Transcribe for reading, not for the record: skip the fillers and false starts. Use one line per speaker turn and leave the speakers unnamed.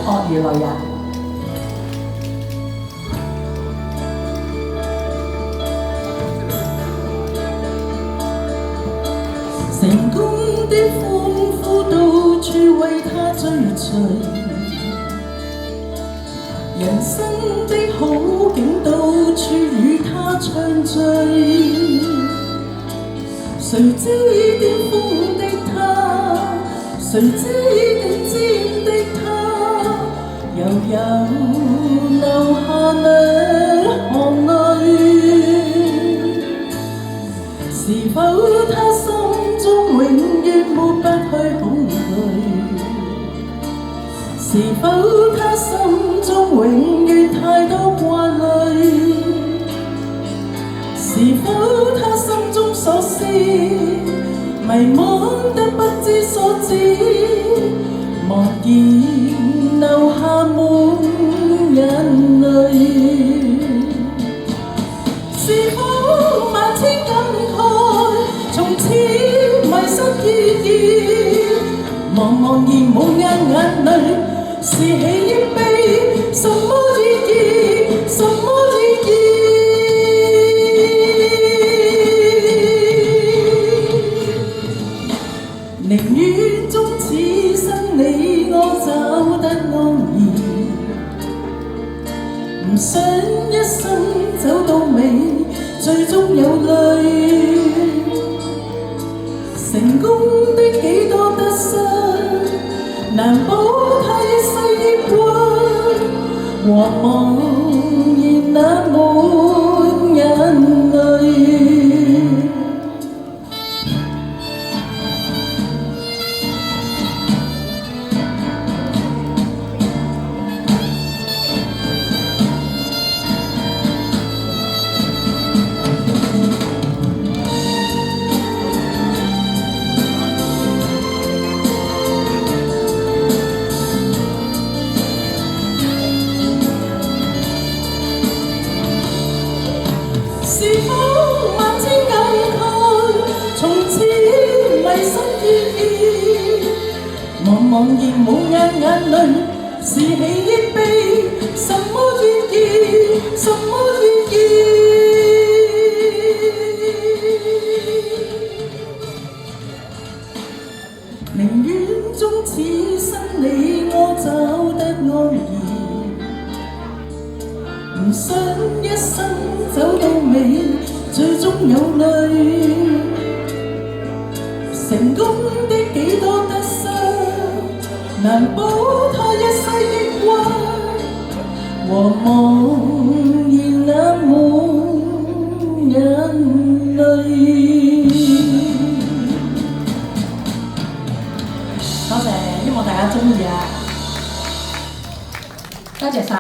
惡與淚也。成功的歡呼到處為他追隨，人生的好景到處與他暢聚。誰知巔峰的他，誰知頂尖的他，又流下兩行淚。是否他心中永遠抹不去恐懼？是否他心中永遠太多掛慮？是否他心中所思迷惘得不知所止？茫然流下滿眼淚。是否萬千感慨從此迷失意義？茫茫然無眼淚，是喜亦悲，什麼意義？什麼意義？寧願終此生你我找得安逸，唔想一生走到尾，最終有淚。成功的幾多得失，難保他一世抑鬱，和茫然那滿眼淚。是否萬千感慨從此迷失意義？茫然無眼淚，是喜亦悲，什麼意義？什麼意義？寧願終此生你我找得安逸，唔想一生走到尾，最終有淚。成功的幾多得失，難保他一世抑鬱，和茫然那滿眼淚。多謝，希望大家鍾意啊！多謝晒。